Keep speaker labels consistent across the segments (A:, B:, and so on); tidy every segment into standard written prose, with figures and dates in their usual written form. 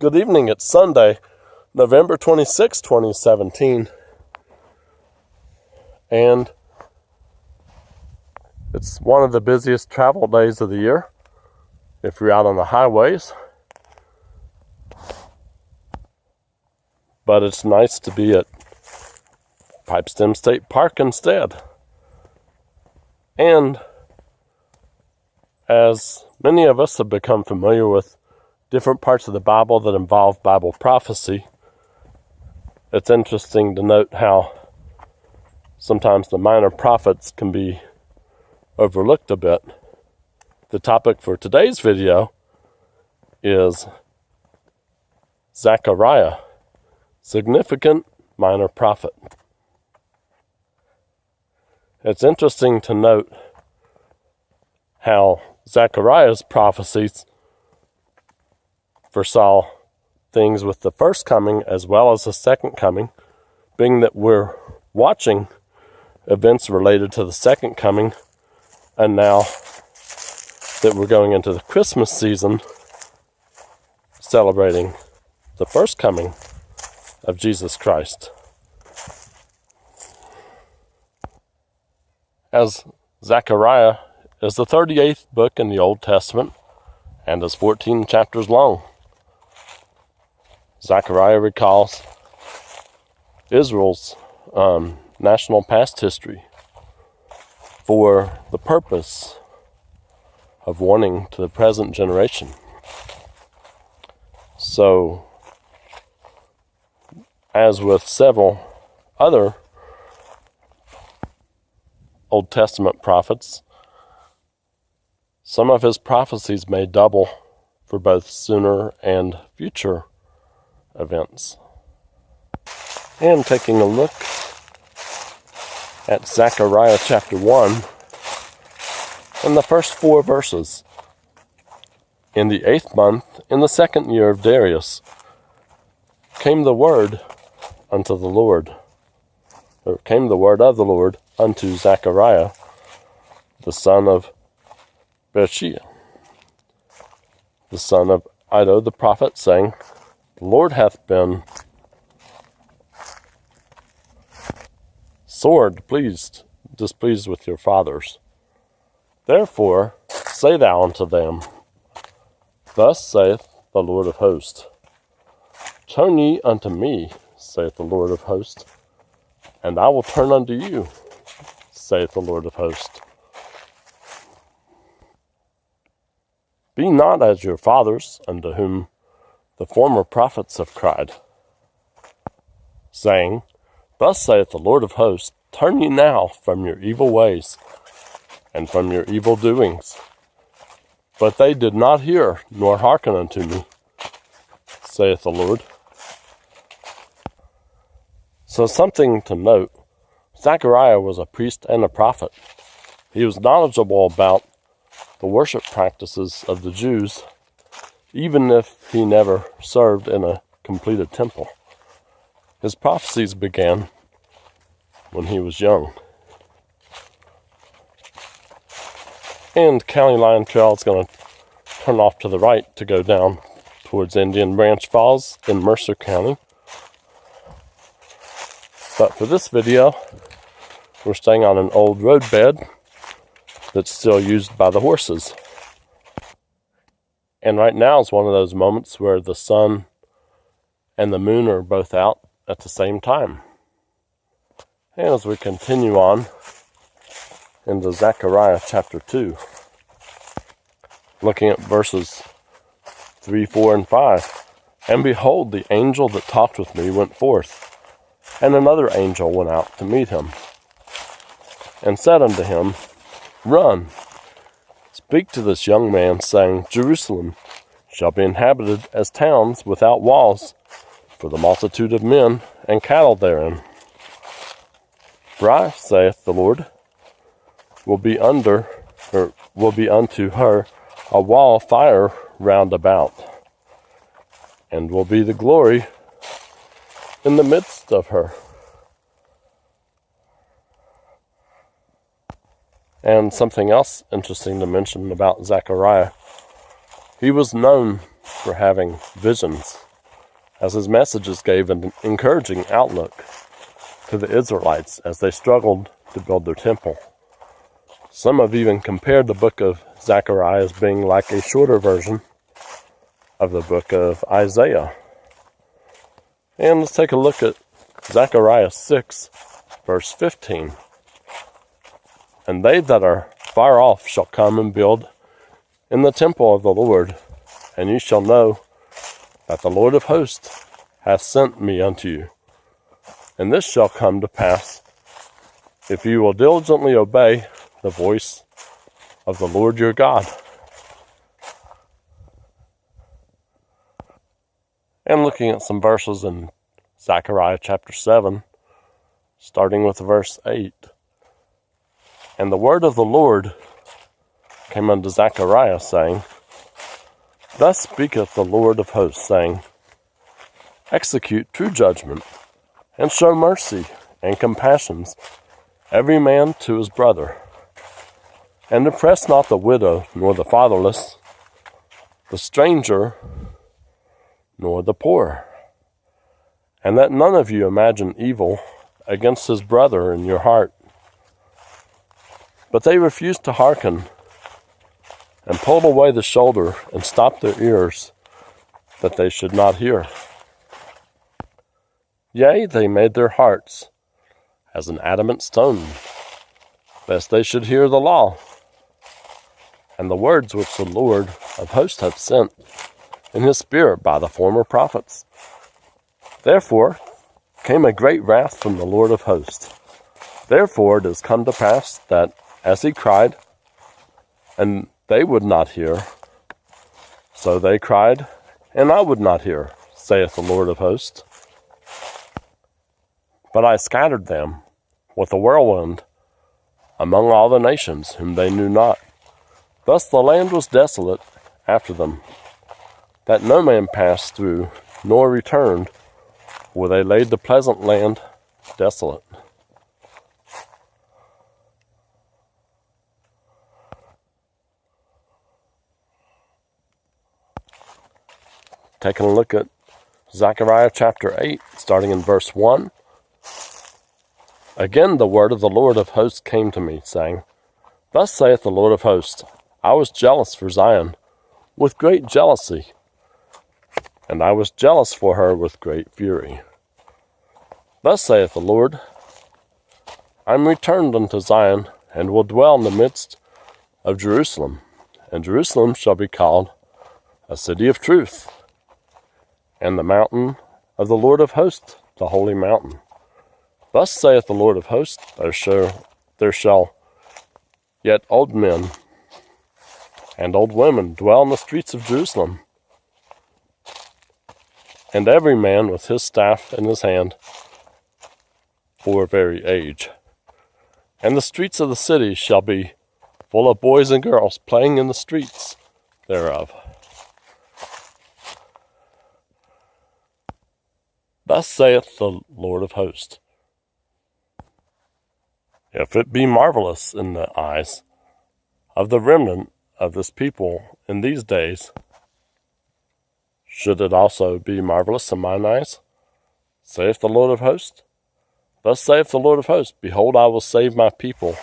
A: Good evening. It's Sunday, November 26, 2017. And it's one of the busiest travel days of the year if you're out on the highways. But it's nice to be at Pipestem State Park instead. And as many of us have become familiar with different parts of the Bible that involve Bible prophecy, it's interesting to note how sometimes the minor prophets can be overlooked a bit. The topic for today's video is Zechariah, significant minor prophet. It's interesting to note how Zechariah's prophecies foresaw things with the first coming as well as the second coming, being that we're watching events related to the second coming, and now that we're going into the Christmas season, celebrating the first coming of Jesus Christ. As Zechariah is the 38th book in the Old Testament and is 14 chapters long. Zechariah recalls Israel's national past history for the purpose of warning to the present generation. So, as with several other Old Testament prophets, some of his prophecies may double for both sooner and future events. And taking a look at Zechariah chapter 1 and the first 4 verses. In the 8th month, in the 2nd year of Darius, came the word of the Lord unto Zechariah, the son of Berechiah, the son of Iddo the prophet, saying, The Lord hath been sore displeased with your fathers. Therefore say thou unto them, Thus saith the Lord of hosts, Turn ye unto me, saith the Lord of hosts, and I will turn unto you, saith the Lord of hosts. Be not as your fathers, unto whom the former prophets have cried, saying, Thus saith the Lord of hosts, Turn ye now from your evil ways, and from your evil doings. But they did not hear, nor hearken unto me, saith the Lord. So something to note, Zechariah was a priest and a prophet. He was knowledgeable about the worship practices of the Jews, even if he never served in a completed temple. His prophecies began when he was young. And County Line Trail is going to turn off to the right to go down towards Indian Branch Falls in Mercer County. But for this video, we're staying on an old roadbed that's still used by the horses. And right now is one of those moments where the sun and the moon are both out at the same time. And as we continue on into Zechariah chapter 2, looking at verses 3, 4, and 5. And behold, the angel that talked with me went forth, and another angel went out to meet him, and said unto him, Run, speak to this young man, saying, Jerusalem shall be inhabited as towns without walls, for the multitude of men and cattle therein. For I, saith the Lord, will be unto her a wall of fire round about, and will be the glory in the midst of her. And something else interesting to mention about Zechariah, he was known for having visions. as his messages gave an encouraging outlook to the Israelites as they struggled to build their temple. Some have even compared the book of Zechariah as being like a shorter version of the book of Isaiah. And let's take a look at Zechariah 6, verse 15. And they that are far off shall come and build in the temple of the Lord, and ye shall know that the Lord of hosts hath sent me unto you. And this shall come to pass, if you will diligently obey the voice of the Lord your God. And looking at some verses in Zechariah chapter 7, starting with verse 8. And the word of the Lord came unto Zechariah, saying, Thus speaketh the Lord of hosts, saying, Execute true judgment, and show mercy and compassions, every man to his brother. And oppress not the widow, nor the fatherless, the stranger, nor the poor. And that none of you imagine evil against his brother in your heart. But they refused to hearken, and pulled away the shoulder, and stopped their ears, that they should not hear. Yea, they made their hearts as an adamant stone, lest they should hear the law, and the words which the Lord of hosts hath sent in his spirit by the former prophets. Therefore came a great wrath from the Lord of hosts. Therefore it is come to pass that, as he cried, and they would not hear, so they cried, and I would not hear, saith the Lord of hosts. But I scattered them with a whirlwind among all the nations whom they knew not. Thus the land was desolate after them, that no man passed through, nor returned, where they laid the pleasant land desolate. Taking a look at Zechariah chapter 8, starting in verse 1. Again the word of the Lord of hosts came to me, saying, Thus saith the Lord of hosts, I was jealous for Zion with great jealousy, and I was jealous for her with great fury. Thus saith the Lord, I am returned unto Zion, and will dwell in the midst of Jerusalem, and Jerusalem shall be called a city of truth, and the mountain of the Lord of hosts, the holy mountain. Thus saith the Lord of hosts, there shall yet old men and old women dwell in the streets of Jerusalem, and every man with his staff in his hand for very age. And the streets of the city shall be full of boys and girls playing in the streets thereof. Thus saith the Lord of hosts, if it be marvelous in the eyes of the remnant of this people in these days, should it also be marvelous in mine eyes? Saith the Lord of hosts. Thus saith the Lord of hosts, Behold, I will save my people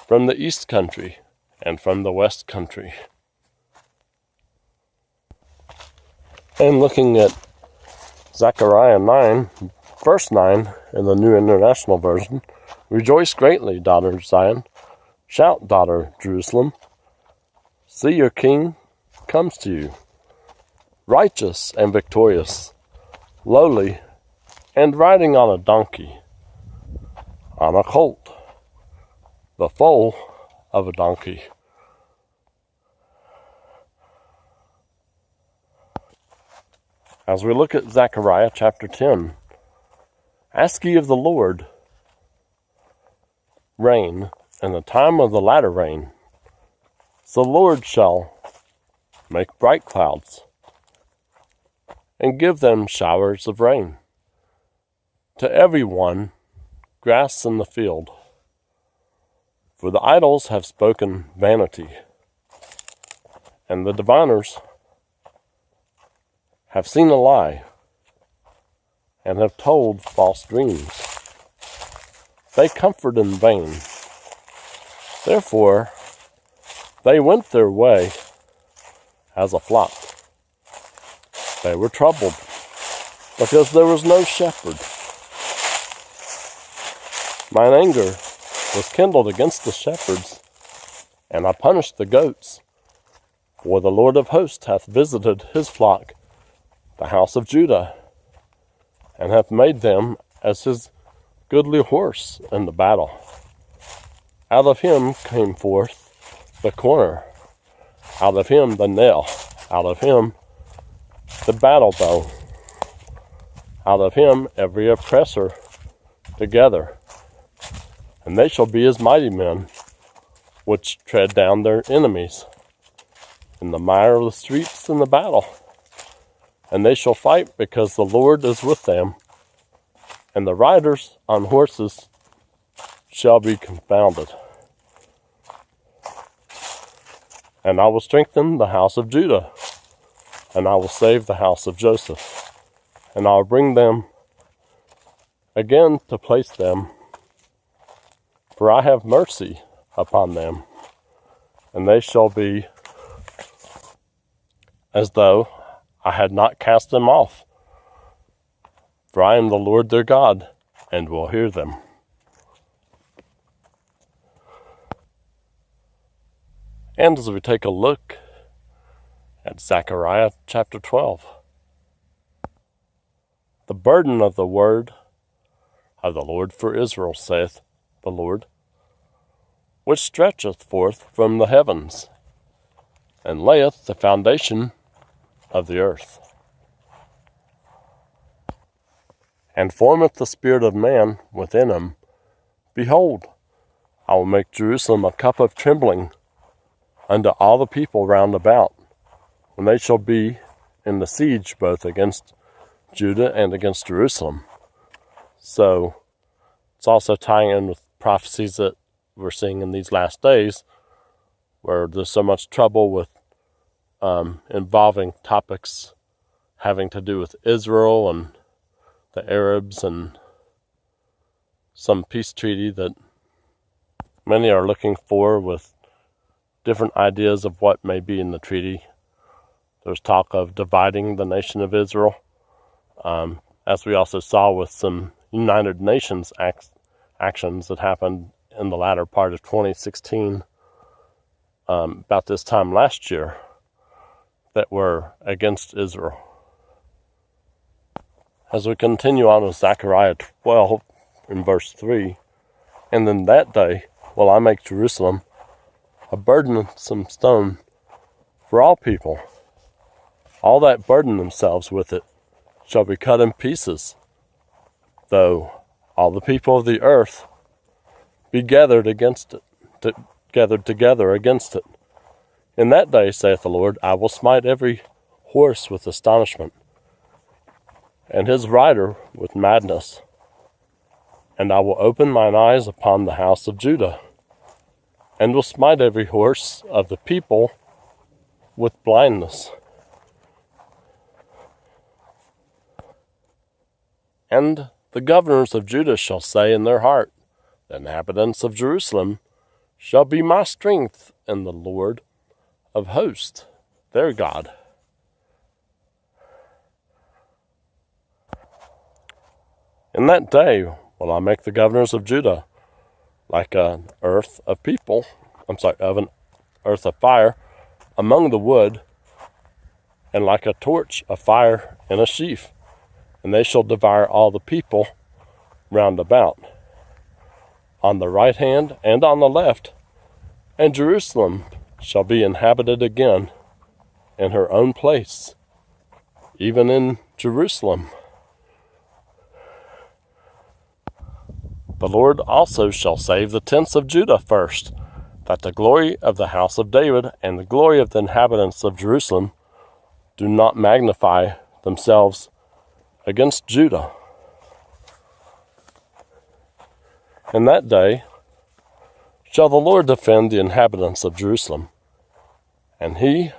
A: from the east country and from the west country. And looking at Zechariah 9, verse 9 in the New International Version, Rejoice greatly, daughter Zion. Shout, daughter Jerusalem. See, your king comes to you, righteous and victorious, lowly, and riding on a donkey, on a colt, the foal of a donkey. As we look at Zechariah chapter 10, ask ye of the Lord rain in the time of the latter rain. So the Lord shall make bright clouds and give them showers of rain. To every one grass in the field. For the idols have spoken vanity, and the diviners have seen a lie. and have told false dreams. They comfort in vain. Therefore, they went their way as a flock. They were troubled, because there was no shepherd. Mine anger was kindled against the shepherds, and I punished the goats. For the Lord of hosts hath visited his flock, the house of Judah, and hath made them as his goodly horse in the battle. Out of him came forth the corner, out of him the nail, out of him the battle bow, out of him every oppressor together. And they shall be as mighty men, which tread down their enemies in the mire of the streets in the battle. And they shall fight, because the Lord is with them, and the riders on horses shall be confounded. And I will strengthen the house of Judah, and I will save the house of Joseph, and I will bring them again to place them, for I have mercy upon them, and they shall be as though I had not cast them off. For I am the Lord their God, and will hear them. And as we take a look at Zechariah chapter 12, the burden of the word of the Lord for Israel, saith the Lord, which stretcheth forth from the heavens, and layeth the foundation of the earth, and formeth the spirit of man within him. Behold, I will make Jerusalem a cup of trembling unto all the people round about, when they shall be in the siege both against Judah and against Jerusalem. So it's also tying in with prophecies that we're seeing in these last days, where there's so much trouble with involving topics having to do with Israel and the Arabs, and some peace treaty that many are looking for, with different ideas of what may be in the treaty. There's talk of dividing the nation of Israel, as we also saw with some United Nations actions that happened in the latter part of 2016, about this time last year, that were against Israel. As we continue on with Zechariah 12 in verse 3, and in that day will I make Jerusalem a burdensome stone for all people. All that burden themselves with it shall be cut in pieces, though all the people of the earth be gathered together against it. In that day, saith the Lord, I will smite every horse with astonishment, and his rider with madness. And I will open mine eyes upon the house of Judah, and will smite every horse of the people with blindness. And the governors of Judah shall say in their heart, the inhabitants of Jerusalem shall be my strength in the Lord of hosts, their God. In that day will I make the governors of Judah like an earth of an earth of fire among the wood, and like a torch of fire in a sheaf, and they shall devour all the people round about, on the right hand and on the left, and Jerusalem shall be inhabited again in her own place, even in Jerusalem. The Lord also shall save the tents of Judah first, that the glory of the house of David and the glory of the inhabitants of Jerusalem do not magnify themselves against Judah. In that day shall the Lord defend the inhabitants of Jerusalem, and he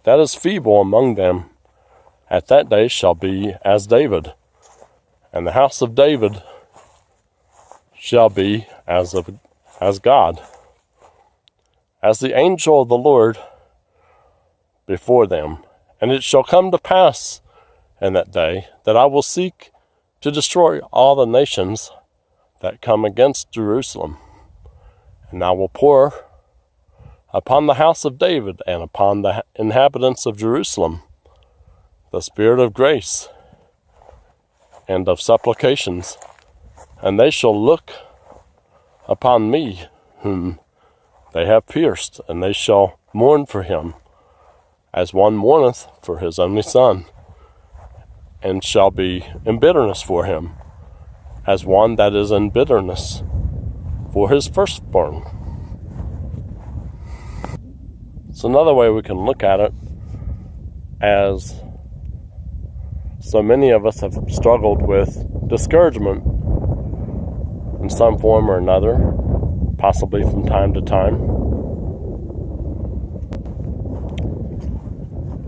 A: that is feeble among them at that day shall be as David, And the house of David shall be as God, as the angel of the Lord before them. And it shall come to pass in that day that I will seek to destroy all the nations that come against Jerusalem. And I will pour upon the house of David and upon the inhabitants of Jerusalem the spirit of grace and of supplications, and they shall look upon me whom they have pierced, and they shall mourn for him as one mourneth for his only son, and shall be in bitterness for him as one that is in bitterness for his firstborn. So another way we can look at it, as so many of us have struggled with discouragement in some form or another, possibly from time to time.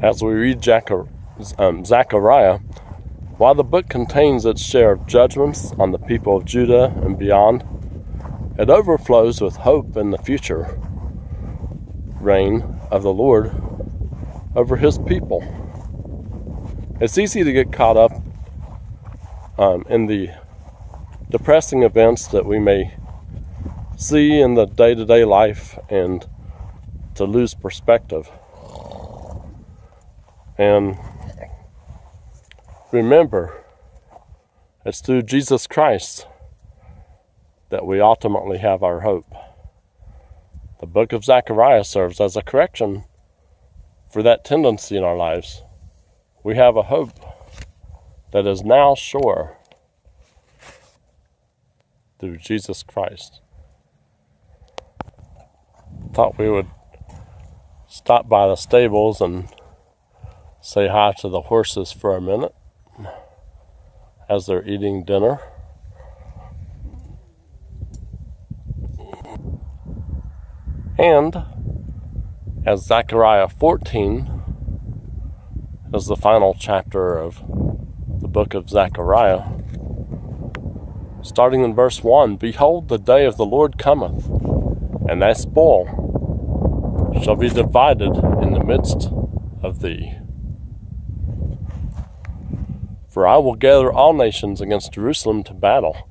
A: As we read Zechariah, while the book contains its share of judgments on the people of Judah and beyond, it overflows with hope in the future reign of the Lord over his people. It's easy to get caught up in the depressing events that we may see in the day-to-day life and to lose perspective. And remember, it's through Jesus Christ that we ultimately have our hope. The book of Zechariah serves as a correction for that tendency in our lives. We have a hope that is now sure through Jesus Christ. Thought we would stop by the stables and say hi to the horses for a minute as they're eating dinner. And as Zechariah 14 is the final chapter of the book of Zechariah, starting in verse 1, Behold, the day of the Lord cometh, and thy spoil shall be divided in the midst of thee. For I will gather all nations against Jerusalem to battle,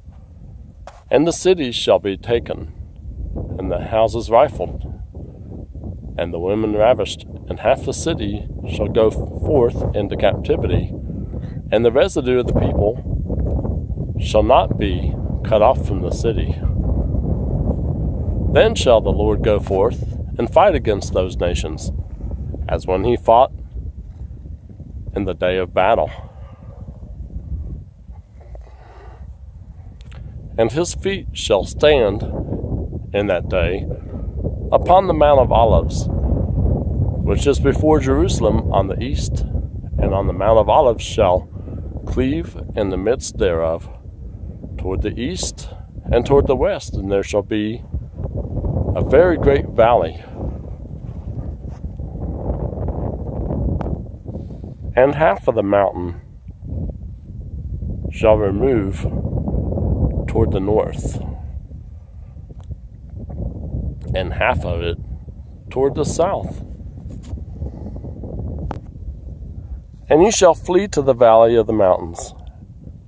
A: and the cities shall be taken, and the houses rifled, and the women ravished, and half the city shall go forth into captivity, and the residue of the people shall not be cut off from the city. Then shall the Lord go forth and fight against those nations, as when he fought in the day of battle. And his feet shall stand in that day upon the Mount of Olives, which is before Jerusalem on the east, and on the Mount of Olives shall cleave in the midst thereof, toward the east and toward the west, and there shall be a very great valley. And half of the mountain shall remove toward the north, and half of it toward the south. And ye shall flee to the valley of the mountains,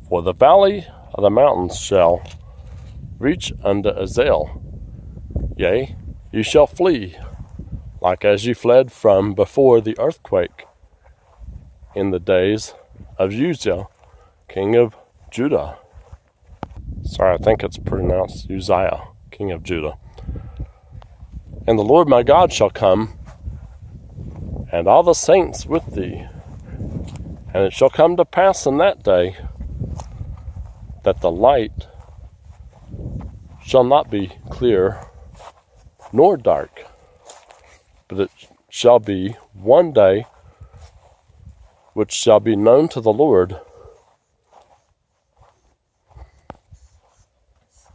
A: for the valley of the mountains shall reach unto Azel. Yea, ye shall flee, like as ye fled from before the earthquake in the days of Uzziah, king of Judah. Sorry, I think it's pronounced Uzziah, king of Judah. And the Lord my God shall come, and all the saints with thee. And it shall come to pass in that day that the light shall not be clear nor dark, but it shall be one day which shall be known to the Lord,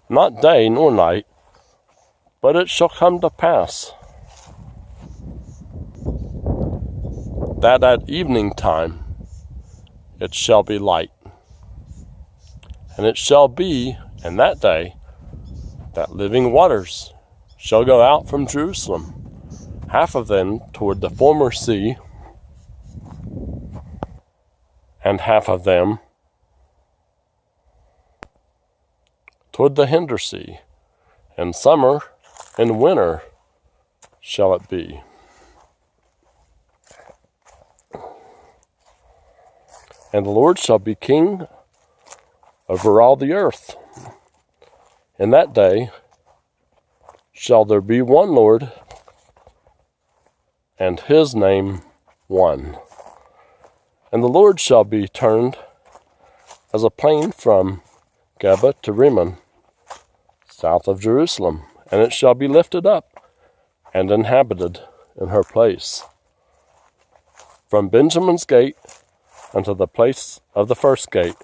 A: not day nor night, but it shall come to pass that at evening time it shall be light. And it shall be in that day that living waters shall go out from Jerusalem, half of them toward the former sea, and half of them toward the hinder sea. In summer and winter shall it be. And the Lord shall be king over all the earth. In that day shall there be one Lord, and his name one. And the Lord shall be turned as a plain from Geba to Rimmon, south of Jerusalem, and it shall be lifted up and inhabited in her place. From Benjamin's gate unto the place of the first gate,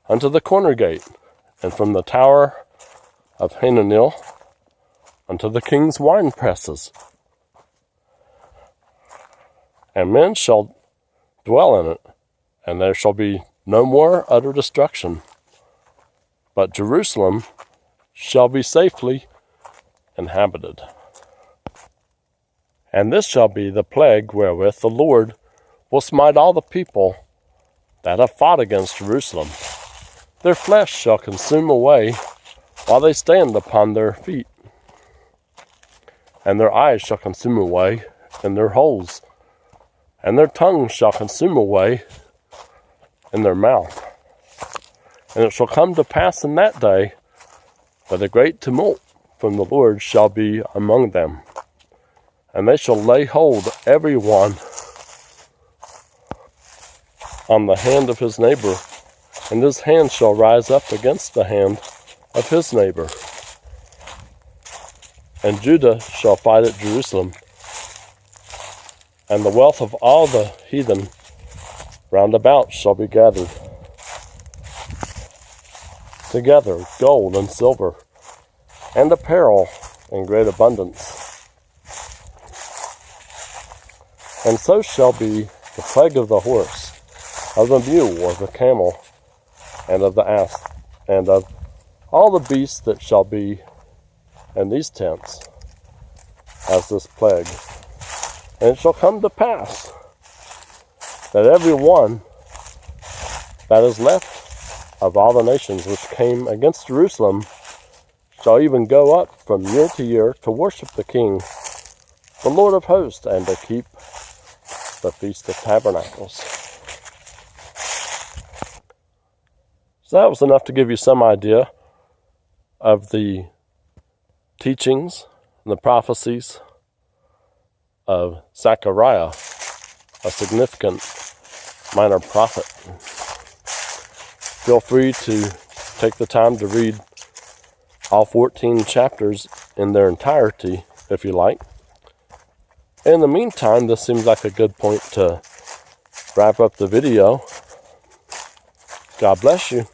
A: unto the corner gate, and from the tower of Hananel unto the king's wine presses. And men shall dwell in it, and there shall be no more utter destruction. But Jerusalem shall be safely inhabited. And this shall be the plague wherewith the Lord will smite all the people that have fought against Jerusalem. Their flesh shall consume away while they stand upon their feet, and their eyes shall consume away in their holes, and their tongue shall consume away in their mouth. And it shall come to pass in that day that a great tumult from the Lord shall be among them, and they shall lay hold every one on the hand of his neighbor, and his hand shall rise up against the hand of his neighbor. And Judah shall fight at Jerusalem, and the wealth of all the heathen round about shall be gathered together, gold and silver, and apparel in great abundance. And so shall be the plague of the horse, of the mule, of the camel, and of the ass, and of all the beasts that shall be in these tents, as this plague. And it shall come to pass that every one that is left of all the nations which came against Jerusalem shall even go up from year to year to worship the King, the Lord of hosts, and to keep the Feast of Tabernacles. So that was enough to give you some idea of the teachings and the prophecies of Zechariah, a significant minor prophet. Feel free to take the time to read all 14 chapters in their entirety if you like. In the meantime, this seems like a good point to wrap up the video. God bless you.